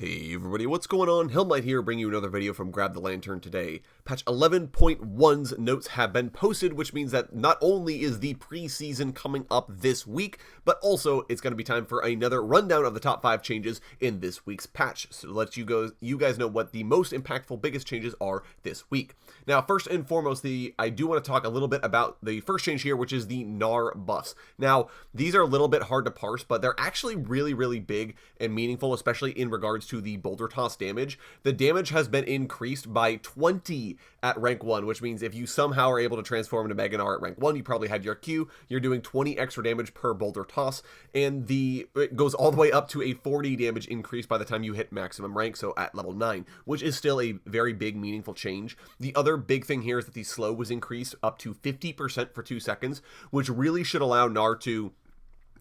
Hey everybody, what's going on? Hellmite here, bringing you another video from Grab the Lantern today. Patch 11.1's notes have been posted, which means that not only is the preseason coming up this week, but also it's going to be time for another rundown of the top 5 changes in this week's patch. So let you guys know what the most impactful, biggest changes are this week. Now, first and foremost, I do want to talk a little bit about the first change here, which is the Gnar buffs. Now, these are a little bit hard to parse, but they're actually really big and meaningful, especially in regards to the boulder toss damage. The damage has been increased by 20 at rank 1, which means if you somehow are able to transform into Mega Gnar at rank 1, you probably had your Q, you're doing 20 extra damage per boulder toss, and it goes all the way up to a 40 damage increase by the time you hit maximum rank, so at level 9, which is still a very big, meaningful change. The other big thing here is that the slow was increased up to 50% for 2 seconds, which really should allow Gnar to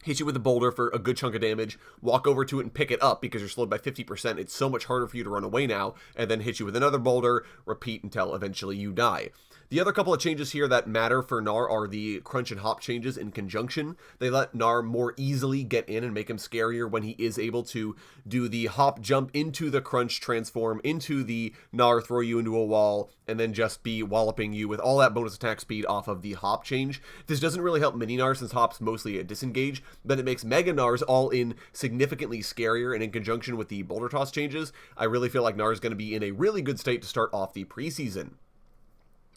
hit you with a boulder for a good chunk of damage, walk over to it and pick it up because you're slowed by 50%. It's so much harder for you to run away now, and then hit you with another boulder, repeat until eventually you die. The other couple of changes here that matter for Gnar are the crunch and hop changes in conjunction. They let Gnar more easily get in and make him scarier when he is able to do the hop jump into the crunch, transform into the Gnar, throw you into a wall, and then just be walloping you with all that bonus attack speed off of the hop change. This doesn't really help mini Gnar since hop's mostly a disengage, but it makes Mega Gnars all in significantly scarier, and in conjunction with the boulder toss changes, I really feel like Gnar is going to be in a really good state to start off the preseason.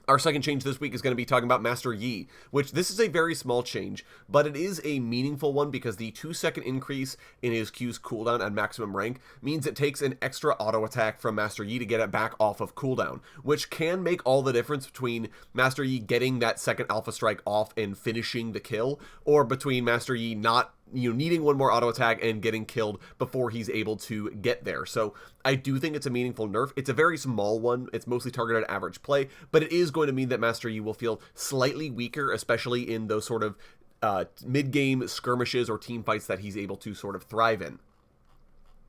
Our second change this week is going to be talking about Master Yi, which this is a very small change, but it is a meaningful one because the 2-second increase in his Q's cooldown at maximum rank means it takes an extra auto attack from Master Yi to get it back off of cooldown, which can make all the difference between Master Yi getting that second Alpha Strike off and finishing the kill, or between Master Yi not needing one more auto attack and getting killed before he's able to get there. So I do think it's a meaningful nerf. It's a very small one. It's mostly targeted at average play, but it is going to mean that Master Yi will feel slightly weaker, especially in those sort of mid-game skirmishes or team fights that he's able to sort of thrive in.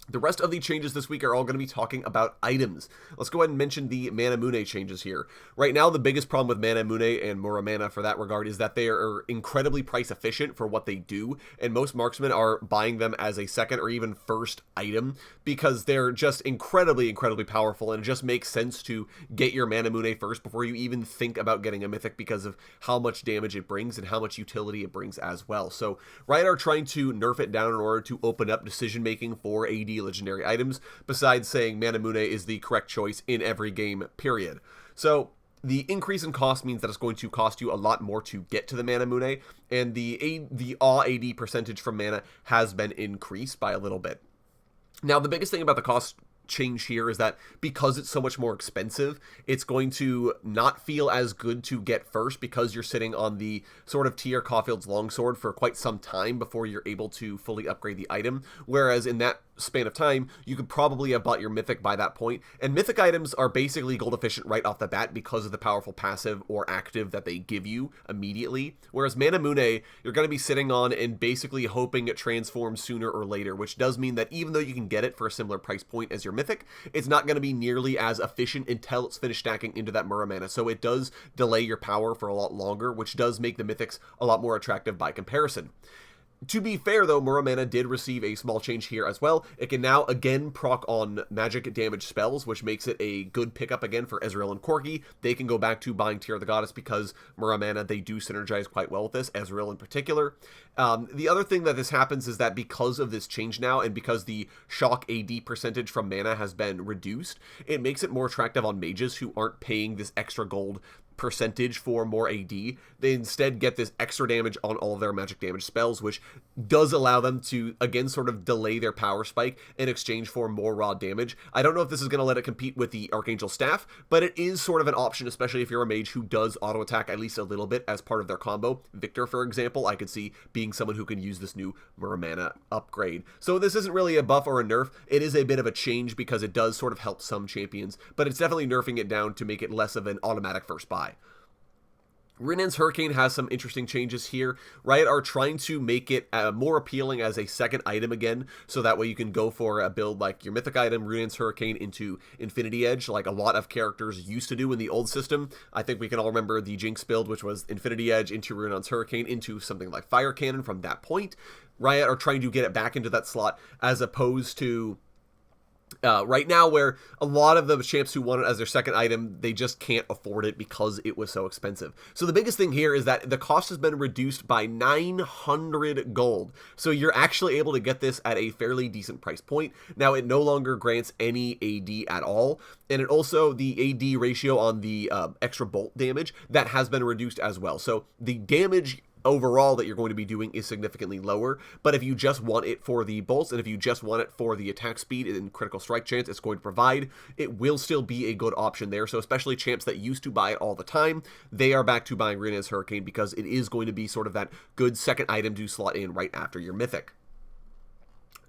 The rest of the changes this week are all going to be talking about items. Let's go ahead and mention the Mana Mune changes here. Right now, the biggest problem with Mana Mune and Muramana for that regard is that they are incredibly price efficient for what they do, and most marksmen are buying them as a second or even first item because they're just incredibly powerful, and it just makes sense to get your Mana Mune first before you even think about getting a mythic because of how much damage it brings and how much utility it brings as well. So Riot are trying to nerf it down in order to open up decision making for AD legendary items, besides saying Mana Mune is the correct choice in every game, period. So the increase in cost means that it's going to cost you a lot more to get to the Mana Mune, and the AW AD percentage from mana has been increased by a little bit. Now, the biggest thing about the cost change here is that because it's so much more expensive, it's going to not feel as good to get first because you're sitting on the sort of tier Caulfield's Longsword for quite some time before you're able to fully upgrade the item, whereas in that span of time, you could probably have bought your mythic by that point, and mythic items are basically gold efficient right off the bat because of the powerful passive or active that they give you immediately, whereas Mana Mune, you're going to be sitting on and basically hoping it transforms sooner or later, which does mean that even though you can get it for a similar price point as your mythic, it's not going to be nearly as efficient until it's finished stacking into that Muramana, so it does delay your power for a lot longer, which does make the mythics a lot more attractive by comparison. To be fair, though, Muramana did receive a small change here as well. It can now again proc on magic damage spells, which makes it a good pickup again for Ezreal and Corki. They can go back to buying Tear of the Goddess because Muramana, they do synergize quite well with this, Ezreal in particular. The other thing that this happens is that because of this change now, and because the shock AD percentage from mana has been reduced, it makes it more attractive on mages who aren't paying this extra gold percentage for more AD. They instead get this extra damage on all of their magic damage spells, which does allow them to, again, sort of delay their power spike in exchange for more raw damage. I don't know if this is going to let it compete with the Archangel Staff, but it is sort of an option, especially if you're a mage who does auto attack at least a little bit as part of their combo. Victor, for example, I could see being someone who can use this new Muramana upgrade. So this isn't really a buff or a nerf. It is a bit of a change because it does sort of help some champions, but it's definitely nerfing it down to make it less of an automatic first buy. Rinan's Hurricane has some interesting changes here. Riot are trying to make it more appealing as a second item again, so that way you can go for a build like your mythic item, Rinan's Hurricane, into Infinity Edge, like a lot of characters used to do in the old system. I think we can all remember the Jinx build, which was Infinity Edge into Rinan's Hurricane into something like Fire Cannon from that point. Riot are trying to get it back into that slot as opposed to Right now, where a lot of the champs who want it as their second item, they just can't afford it because it was so expensive. So the biggest thing here is that the cost has been reduced by 900 gold. So you're actually able to get this at a fairly decent price point. Now, it no longer grants any AD at all. And it also, the AD ratio on the extra bolt damage, that has been reduced as well. So the damage overall that you're going to be doing is significantly lower, but if you just want it for the bolts and if you just want it for the attack speed and critical strike chance it's going to provide, it will still be a good option there. So especially champs that used to buy it all the time, they are back to buying Rena's Hurricane because it is going to be sort of that good second item to slot in right after your mythic.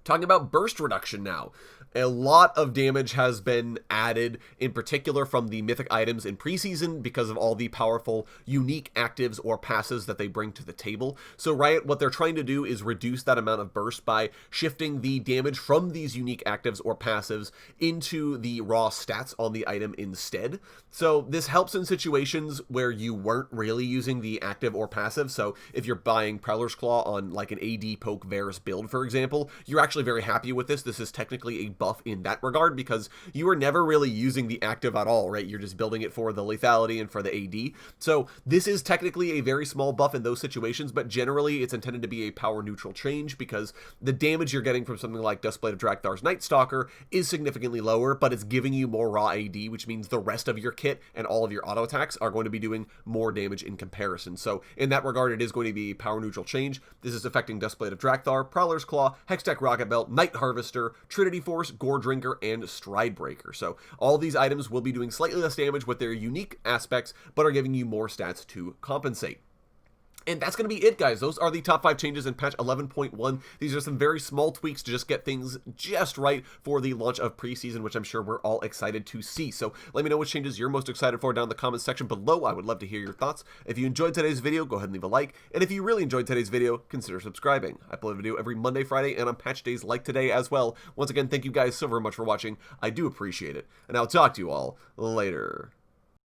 Talking about burst reduction now. A lot of damage has been added, in particular from the mythic items in preseason because of all the powerful unique actives or passives that they bring to the table. So Riot, what they're trying to do is reduce that amount of burst by shifting the damage from these unique actives or passives into the raw stats on the item instead. So this helps in situations where you weren't really using the active or passive. So if you're buying Prowler's Claw on like an AD poke Varus build, for example, you're actually very happy with this. This is technically a buff in that regard because you were never really using the active at all, right? You're just building it for the lethality and for the AD. So this is technically a very small buff in those situations, but generally it's intended to be a power neutral change because the damage you're getting from something like Duskblade of Drakthar's Night Stalker is significantly lower, but it's giving you more raw AD, which means the rest of your kit and all of your auto attacks are going to be doing more damage in comparison. So in that regard, it is going to be a power neutral change. This is affecting Duskblade of Drakthar, Prowler's Claw, Hextech Rocket Belt, Night Harvester, Trinity Force, Gore Drinker, and Stride Breaker. So all these items will be doing slightly less damage with their unique aspects, but are giving you more stats to compensate. And that's going to be it, guys. Those are the top 5 changes in patch 11.1. These are some very small tweaks to just get things just right for the launch of preseason, which I'm sure we're all excited to see. So let me know which changes you're most excited for down in the comments section below. I would love to hear your thoughts. If you enjoyed today's video, go ahead and leave a like. And if you really enjoyed today's video, consider subscribing. I upload a video every Monday, Friday, and on patch days like today as well. Once again, thank you guys so very much for watching. I do appreciate it. And I'll talk to you all later.